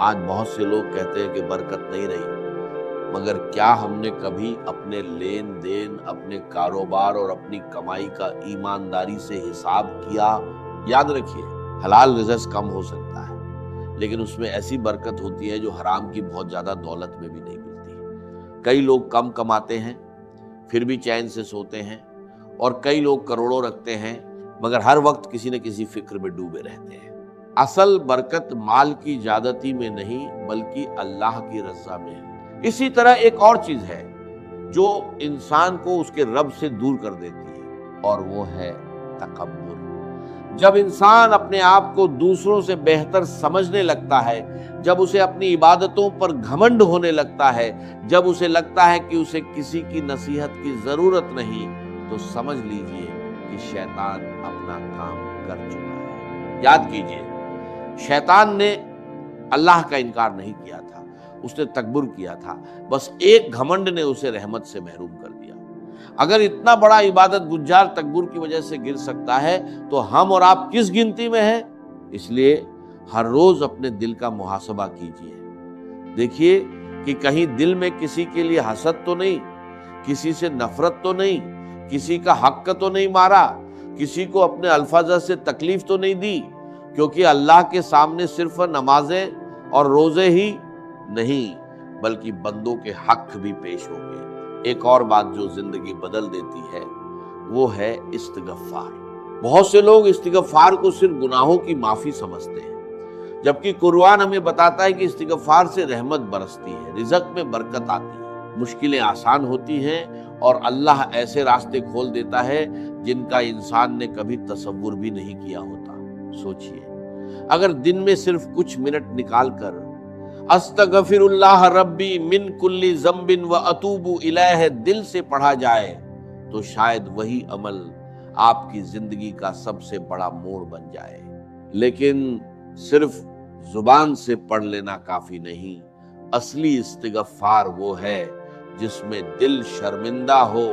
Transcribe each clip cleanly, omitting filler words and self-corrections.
آج بہت سے لوگ کہتے ہیں کہ برکت نہیں رہی، مگر کیا ہم نے کبھی اپنے لین دین، اپنے کاروبار اور اپنی کمائی کا ایمانداری سے حساب کیا؟ یاد رکھیے، حلال رزق کم ہو سکتا ہے لیکن اس میں ایسی برکت ہوتی ہے جو حرام کی بہت زیادہ دولت میں بھی نہیں ملتی۔ کئی لوگ کم کماتے ہیں پھر بھی چین سے سوتے ہیں، اور کئی لوگ کروڑوں رکھتے ہیں مگر ہر وقت کسی نہ کسی فکر میں ڈوبے رہتے ہیں۔ اصل برکت مال کی زیادتی میں نہیں بلکہ اللہ کی رضا میں ہے۔ اسی طرح ایک اور چیز ہے جو انسان کو اس کے رب سے دور کر دیتی ہے، اور وہ ہے تکبر۔ جب انسان اپنے آپ کو دوسروں سے بہتر سمجھنے لگتا ہے، جب اسے اپنی عبادتوں پر گھمنڈ ہونے لگتا ہے، جب اسے لگتا ہے کہ اسے کسی کی نصیحت کی ضرورت نہیں، تو سمجھ لیجئے کہ شیطان اپنا کام کر چکا ہے۔ یاد کیجئے، شیطان نے اللہ کا انکار نہیں کیا تھا، اس نے تکبر کیا تھا، بس ایک گھمنڈ نے اسے رحمت سے محروم کر دیا۔ اگر اتنا بڑا عبادت گزار تکبر کی وجہ سے گر سکتا ہے تو ہم اور آپ کس گنتی میں ہیں؟ اس لیے ہر روز اپنے دل کا محاسبہ کیجئے، دیکھیے کہ کہیں دل میں کسی کے لیے حسد تو نہیں، کسی سے نفرت تو نہیں، کسی کا حق تو نہیں مارا، کسی کو اپنے الفاظ سے تکلیف تو نہیں دی، کیونکہ اللہ کے سامنے صرف نمازیں اور روزے ہی نہیں بلکہ بندوں کے حق بھی پیش ہوں گے۔ ایک اور بات جو زندگی بدل دیتی ہے وہ ہے استغفار۔ بہت سے لوگ استغفار کو صرف گناہوں کی معافی سمجھتے ہیں، جبکہ قرآن ہمیں بتاتا ہے کہ استغفار سے رحمت برستی ہے، رزق میں برکت آتی ہے، مشکلیں آسان ہوتی ہیں، اور اللہ ایسے راستے کھول دیتا ہے جن کا انسان نے کبھی تصور بھی نہیں کیا ہوتا۔ سوچئے، اگر دن میں صرف کچھ منٹ نکال کر استغفر اللہ ربی من کل ذنب واتوب الیہ دل سے پڑھا جائے تو شاید وہی عمل آپ کی زندگی کا سب سے بڑا موڑ بن جائے۔ لیکن صرف زبان سے پڑھ لینا کافی نہیں، اصلی استغفار وہ ہے جس میں دل شرمندہ ہو،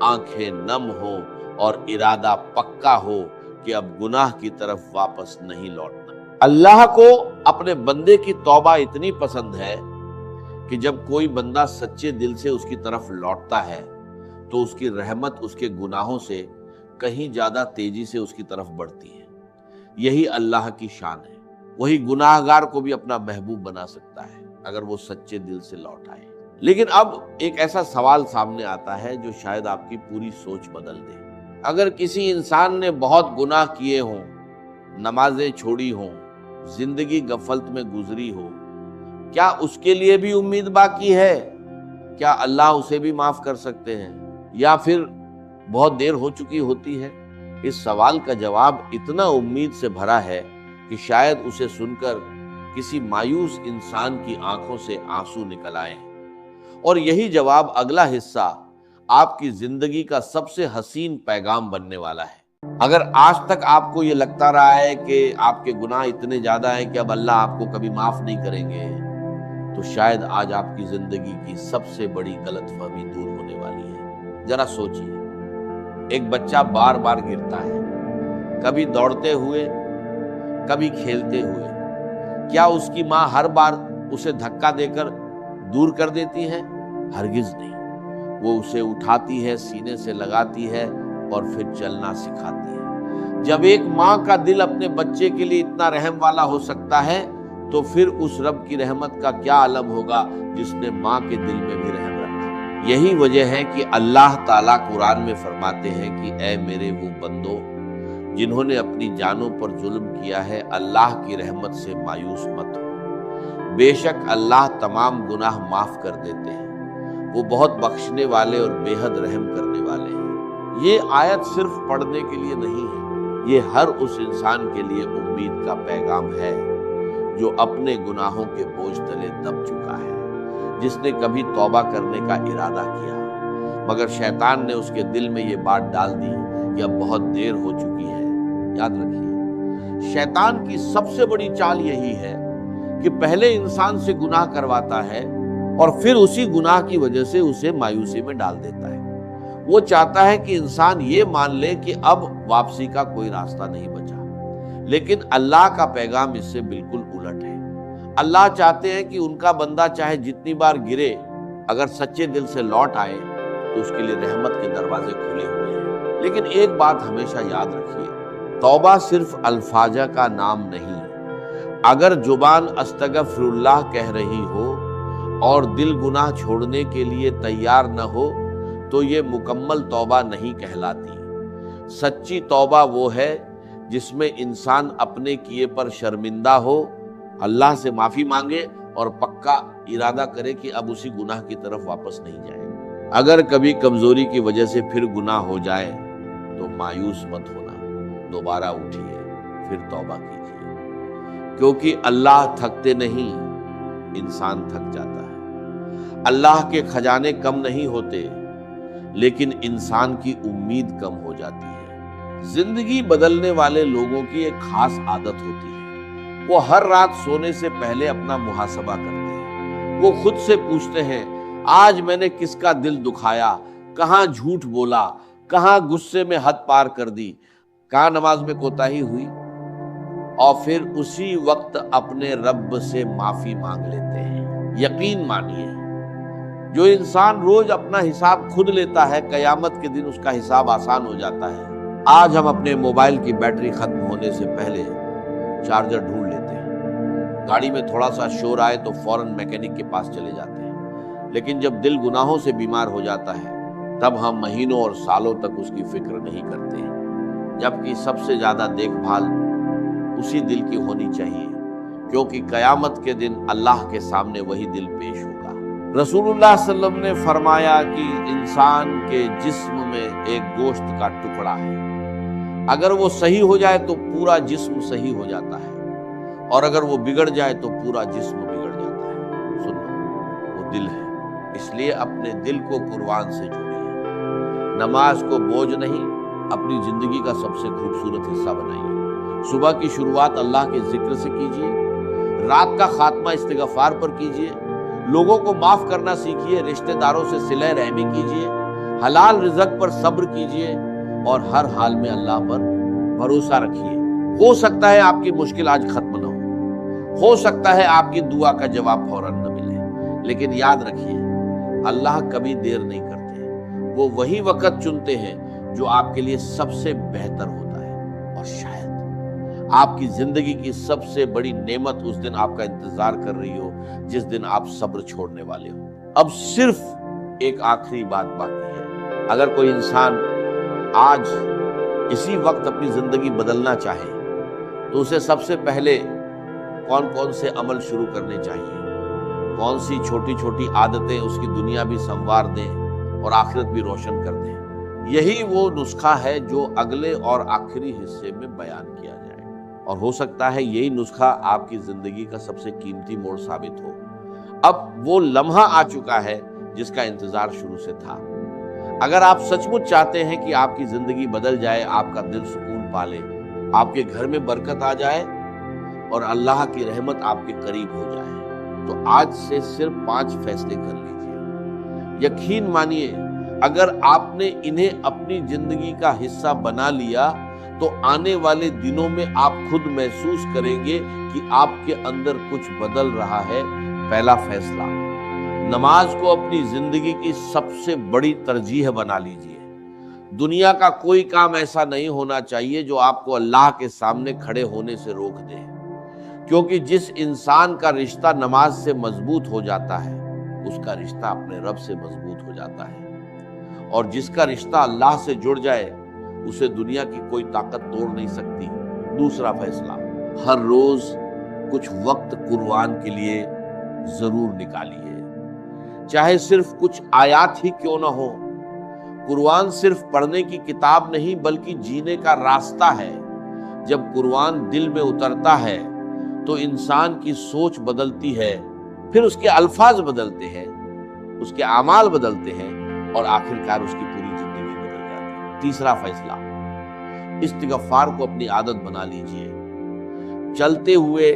آنکھیں نم ہو اور ارادہ پکا ہو کہ اب گناہ کی طرف واپس نہیں لوٹنا۔ اللہ کو اپنے بندے کی توبہ اتنی پسند ہے کہ جب کوئی بندہ سچے دل سے اس کی طرف لوٹتا ہے تو اس کی رحمت اس کے گناہوں سے کہیں زیادہ تیزی سے اس کی طرف بڑھتی ہے۔ یہی اللہ کی شان ہے، وہی گناہگار کو بھی اپنا محبوب بنا سکتا ہے اگر وہ سچے دل سے لوٹ آئے۔ لیکن اب ایک ایسا سوال سامنے آتا ہے جو شاید آپ کی پوری سوچ بدل دے۔ اگر کسی انسان نے بہت گناہ کیے ہوں، نمازیں چھوڑی ہوں، زندگی غفلت میں گزری ہو، کیا اس کے لیے بھی امید باقی ہے؟ کیا اللہ اسے بھی معاف کر سکتے ہیں یا پھر بہت دیر ہو چکی ہوتی ہے؟ اس سوال کا جواب اتنا امید سے بھرا ہے کہ شاید اسے سن کر کسی مایوس انسان کی آنکھوں سے آنسو نکل آئے، اور یہی جواب اگلا حصہ آپ کی زندگی کا سب سے حسین پیغام بننے والا ہے۔ اگر آج تک آپ کو یہ لگتا رہا ہے کہ آپ کے گناہ اتنے زیادہ ہیں کہ اب اللہ آپ کو کبھی معاف نہیں کریں گے، تو شاید آج آپ کی زندگی کی سب سے بڑی غلط فہمی دور ہونے والی ہے۔ ذرا سوچئے، ایک بچہ بار بار گرتا ہے، کبھی دوڑتے ہوئے کبھی کھیلتے ہوئے، کیا اس کی ماں ہر بار اسے دھکا دے کر دور کر دیتی ہے؟ ہرگز نہیں، وہ اسے اٹھاتی ہے، سینے سے لگاتی ہے اور پھر چلنا سکھاتی ہے۔ جب ایک ماں کا دل اپنے بچے کے لیے اتنا رحم والا ہو سکتا ہے تو پھر اس رب کی رحمت کا کیا عالم ہوگا جس نے ماں کے دل میں بھی رحم رکھا۔ یہی وجہ ہے کہ اللہ تعالیٰ قرآن میں فرماتے ہیں کہ اے میرے وہ بندو جنہوں نے اپنی جانوں پر ظلم کیا ہے، اللہ کی رحمت سے مایوس مت ہو، بے شک اللہ تمام گناہ معاف کر دیتے ہیں، وہ بہت بخشنے والے اور بے حد رحم کرنے والے ہیں۔ یہ آیت صرف پڑھنے کے لیے نہیں ہے، یہ ہر اس انسان کے لیے امید کا پیغام ہے جو اپنے گناہوں کے بوجھ تلے دب چکا ہے، جس نے کبھی توبہ کرنے کا ارادہ کیا مگر شیطان نے اس کے دل میں یہ بات ڈال دی کہ اب بہت دیر ہو چکی ہے۔ یاد رکھیے، شیطان کی سب سے بڑی چال یہی ہے کہ پہلے انسان سے گناہ کرواتا ہے اور پھر اسی گناہ کی وجہ سے اسے مایوسی میں ڈال دیتا ہے۔ وہ چاہتا ہے کہ انسان یہ مان لے کہ اب واپسی کا کوئی راستہ نہیں بچا، لیکن اللہ کا پیغام اس سے بالکل الٹ ہے۔ اللہ چاہتے ہیں کہ ان کا بندہ چاہے جتنی بار گرے اگر سچے دل سے لوٹ آئے تو اس کے لیے رحمت کے دروازے کھلے ہوئے ہیں۔ لیکن ایک بات ہمیشہ یاد رکھیے، توبہ صرف الفاظ کا نام نہیں۔ اگر زبان استغفر اللہ کہہ رہی ہو اور دل گناہ چھوڑنے کے لیے تیار نہ ہو تو یہ مکمل توبہ نہیں کہلاتی۔ سچی توبہ وہ ہے جس میں انسان اپنے کیے پر شرمندہ ہو، اللہ سے معافی مانگے اور پکا ارادہ کرے کہ اب اسی گناہ کی طرف واپس نہیں جائے۔ اگر کبھی کمزوری کی وجہ سے پھر گناہ ہو جائے تو مایوس مت ہونا، دوبارہ اٹھیے، پھر توبہ کیجیے، کیونکہ اللہ تھکتے نہیں، انسان تھک جاتا ہے۔ اللہ کے خزانے کم نہیں ہوتے، لیکن انسان کی امید کم ہو جاتی ہے۔ زندگی بدلنے والے لوگوں کی ایک خاص عادت ہوتی ہے، وہ ہر رات سونے سے پہلے اپنا محاسبہ کرتے ہیں۔ وہ خود سے پوچھتے ہیں، آج میں نے کس کا دل دکھایا، کہاں جھوٹ بولا، کہاں غصے میں حد پار کر دی، کہاں نماز میں کوتاہی ہوئی، اور پھر اسی وقت اپنے رب سے معافی مانگ لیتے ہیں۔ یقین مانیے، جو انسان روز اپنا حساب خود لیتا ہے، قیامت کے دن اس کا حساب آسان ہو جاتا ہے۔ آج ہم اپنے موبائل کی بیٹری ختم ہونے سے پہلے چارجر ڈھونڈ لیتے ہیں، گاڑی میں تھوڑا سا شور آئے تو فوراً میکینک کے پاس چلے جاتے ہیں، لیکن جب دل گناہوں سے بیمار ہو جاتا ہے تب ہم مہینوں اور سالوں تک اس کی فکر نہیں کرتے، جبکہ سب سے زیادہ دیکھ بھال اسی دل کی ہونی چاہیے، کیونکہ قیامت کے دن اللہ کے سامنے وہی دل پیش ہوگا۔ رسول اللہ صلی اللہ علیہ وسلم نے فرمایا کہ انسان کے جسم میں ایک گوشت کا ٹکڑا ہے، اگر وہ صحیح ہو جائے تو پورا جسم صحیح ہو جاتا ہے، اور اگر وہ بگڑ جائے تو پورا جسم بگڑ جاتا ہے۔ سنو، وہ دل ہے، اس لیے اپنے دل کو قرآن سے جوڑیے۔ نماز کو بوجھ نہیں، اپنی زندگی کا سب سے خوبصورت حصہ بنائیے۔ صبح کی شروعات اللہ کے ذکر سے کیجیے، رات کا خاتمہ استغفار پر کیجیے، لوگوں کو معاف کرنا سیکھیے، رشتہ داروں سے صلہ رحمی کیجیے، حلال رزق پر صبر کیجیے، اور ہر حال میں اللہ پر بھروسہ رکھیے۔ ہو سکتا ہے آپ کی مشکل آج ختم نہ ہو سکتا ہے آپ کی دعا کا جواب فوراً نہ ملے، لیکن یاد رکھیے اللہ کبھی دیر نہیں کرتے، وہ وہی وقت چنتے ہیں جو آپ کے لیے سب سے بہتر ہوتا ہے، اور شاید آپ کی زندگی کی سب سے بڑی نعمت اس دن آپ کا انتظار کر رہی ہو جس دن آپ صبر چھوڑنے والے ہو۔ اب صرف ایک آخری بات باقی ہے، اگر کوئی انسان آج اسی وقت اپنی زندگی بدلنا چاہے تو اسے سب سے پہلے کون کون سے عمل شروع کرنے چاہیے، کون سی چھوٹی چھوٹی عادتیں اس کی دنیا بھی سنوار دیں اور آخرت بھی روشن کر دیں۔ یہی وہ نسخہ ہے جو اگلے اور آخری حصے میں بیان کیا جائے، اور ہو سکتا ہے یہی نسخہ آپ کی زندگی کا سب سے قیمتی موڑ ثابت ہو۔ اب وہ لمحہ آ چکا ہے جس کا انتظار شروع سے تھا۔ اگر آپ سچ مچ چاہتے ہیں کہ آپ کی زندگی بدل جائے، آپ کا دل سکون پالے، آپ کے گھر میں برکت آ جائے اور اللہ کی رحمت آپ کے قریب ہو جائے، تو آج سے صرف 5 فیصلے کر لیجئے۔ یقین مانیے، اگر آپ نے انہیں اپنی زندگی کا حصہ بنا لیا تو آنے والے دنوں میں آپ خود محسوس کریں گے کہ آپ کے اندر کچھ بدل رہا ہے۔ پہلا فیصلہ، نماز کو اپنی زندگی کی سب سے بڑی ترجیح بنا لیجئے۔ دنیا کا کوئی کام ایسا نہیں ہونا چاہیے جو آپ کو اللہ کے سامنے کھڑے ہونے سے روک دے، کیونکہ جس انسان کا رشتہ نماز سے مضبوط ہو جاتا ہے اس کا رشتہ اپنے رب سے مضبوط ہو جاتا ہے، اور جس کا رشتہ اللہ سے جڑ جائے اسے دنیا کی کوئی طاقت توڑ نہیں سکتی۔ دوسرا فیصلہ، ہر روز کچھ وقت قرآن کے لیے ضرور نکالیے، چاہے صرف کچھ آیات ہی کیوں نہ ہو۔ قرآن صرف پڑھنے کی کتاب نہیں بلکہ جینے کا راستہ ہے۔ جب قرآن دل میں اترتا ہے تو انسان کی سوچ بدلتی ہے، پھر اس کے الفاظ بدلتے ہیں، اس کے اعمال بدلتے ہیں، اور آخرکار اس کی پوری زندگی بدل جاتی ہے۔ تیسرا فیصلہ، استغفار کو اپنی عادت بنا لیجئے۔ چلتے ہوئے،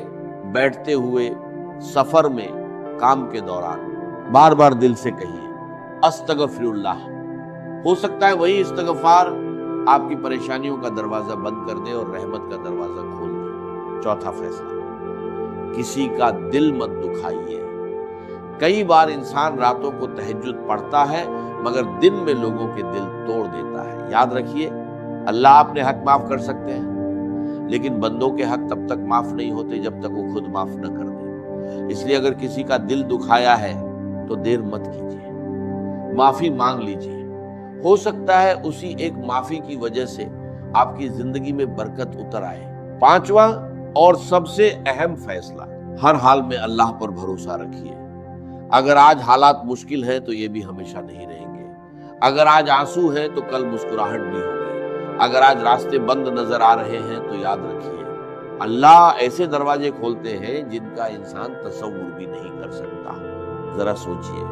بیٹھتے ہوئے، سفر میں، کام کے دوران بار بار دل سے کہیے استغفر اللہ۔ ہو سکتا ہے وہی استغفار آپ کی پریشانیوں کا دروازہ بند کر دے اور رحمت کا دروازہ کھول دے۔ چوتھا فیصلہ، کسی کا دل مت دکھائیے۔ کئی بار انسان راتوں کو تہجد پڑھتا ہے مگر دن میں لوگوں کے دل توڑ دیتا ہے۔ یاد رکھیے، اللہ اپنے حق معاف کر سکتے ہیں لیکن بندوں کے حق تب تک معاف نہیں ہوتے جب تک وہ خود معاف نہ کر دیں۔ اس لیے اگر کسی کا دل دکھایا ہے تو دیر مت کیجیے، معافی مانگ لیجیے۔ ہو سکتا ہے اسی ایک معافی کی وجہ سے آپ کی زندگی میں برکت اتر آئے۔ پانچواں اور سب سے اہم فیصلہ، ہر حال میں اللہ پر بھروسہ رکھیے۔ اگر آج حالات مشکل ہیں تو یہ بھی ہمیشہ نہیں رہیں گے۔ اگر آج آنسو ہے تو کل مسکراہٹ بھی ہوگی۔ اگر آج راستے بند نظر آ رہے ہیں تو یاد رکھیے، اللہ ایسے دروازے کھولتے ہیں جن کا انسان تصور بھی نہیں کر سکتا۔ ذرا سوچئے،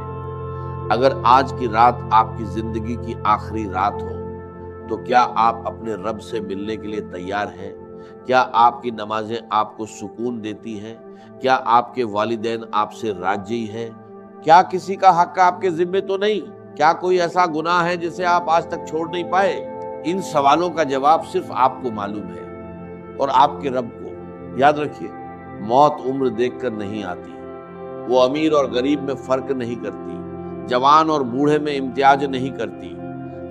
اگر آج کی رات آپ کی زندگی کی آخری رات ہو تو کیا آپ اپنے رب سے ملنے کے لیے تیار ہیں؟ کیا آپ کی نمازیں آپ کو سکون دیتی ہیں؟ کیا آپ کے والدین آپ سے راضی ہیں؟ کیا کسی کا حق آپ کے ذمے تو نہیں؟ کیا کوئی ایسا گناہ ہے جسے آپ آج تک چھوڑ نہیں پائے؟ ان سوالوں کا جواب صرف آپ کو معلوم ہے اور آپ کے رب کو۔ یاد رکھیے، موت عمر دیکھ کر نہیں آتی، وہ امیر اور غریب میں فرق نہیں کرتی، جوان اور بوڑھے میں امتیاز نہیں کرتی۔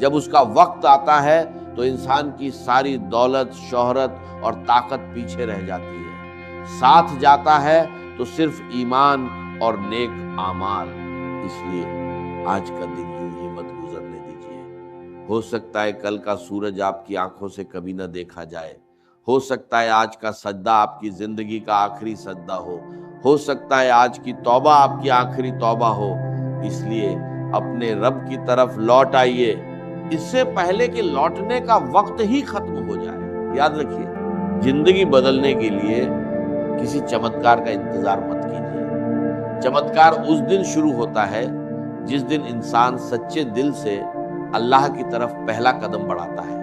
جب اس کا وقت آتا ہے تو انسان کی ساری دولت، شہرت اور طاقت پیچھے رہ جاتی ہے، ساتھ جاتا ہے تو صرف ایمان اور نیک اعمال۔ اس لیے آج کا دن یوں ہی مت گزرنے دیجیے۔ ہو سکتا ہے کل کا سورج آپ کی آنکھوں سے کبھی نہ دیکھا جائے، ہو سکتا ہے آج کا سجدہ آپ کی زندگی کا آخری سجدہ ہو سکتا ہے آج کی توبہ آپ کی آخری توبہ ہو۔ اس لیے اپنے رب کی طرف لوٹ آئیے اس سے پہلے کہ لوٹنے کا وقت ہی ختم ہو جائے۔ یاد رکھیے، زندگی بدلنے کے لیے کسی چمتکار کا انتظار مت کیجیے۔ چمتکار اس دن شروع ہوتا ہے جس دن انسان سچے دل سے اللہ کی طرف پہلا قدم بڑھاتا ہے۔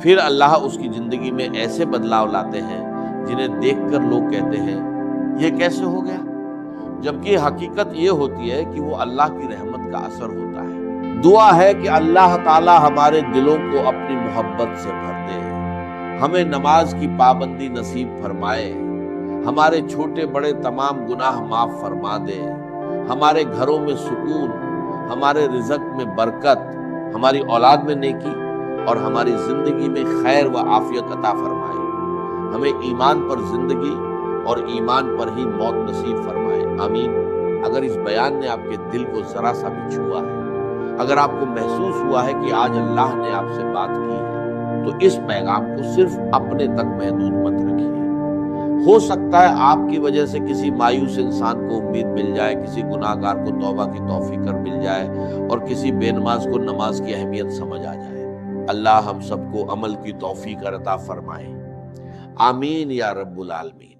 پھر اللہ اس کی زندگی میں ایسے بدلاؤ لاتے ہیں جنہیں دیکھ کر لوگ کہتے ہیں یہ کیسے ہو گیا، جبکہ حقیقت یہ ہوتی ہے کہ وہ اللہ کی رحمت کا اثر ہوتا ہے۔ دعا ہے کہ اللہ تعالی ہمارے دلوں کو اپنی محبت سے بھر دے، ہمیں نماز کی پابندی نصیب فرمائے، ہمارے چھوٹے بڑے تمام گناہ معاف فرما دے، ہمارے گھروں میں سکون، ہمارے رزق میں برکت، ہماری اولاد میں نیکی اور ہماری زندگی میں خیر و عافیت عطا فرمائے۔ ہمیں ایمان پر زندگی اور ایمان پر ہی موت نصیب فرمائے، آمین۔ اگر اس بیان نے آپ کے دل کو ذرا سا بھی چھوا ہے، اگر آپ کو محسوس ہوا ہے کہ آج اللہ نے آپ سے بات کی ہے، تو اس پیغام کو صرف اپنے تک محدود مت رکھیے۔ ہو سکتا ہے آپ کی وجہ سے کسی مایوس انسان کو امید مل جائے، کسی گناہ گار کو توبہ کی توفیق مل جائے اور کسی بے نماز کو نماز کی اہمیت سمجھ آ جائے۔ اللہ ہم سب کو عمل کی توفیق عطا فرمائے، آمین یا رب العالمین۔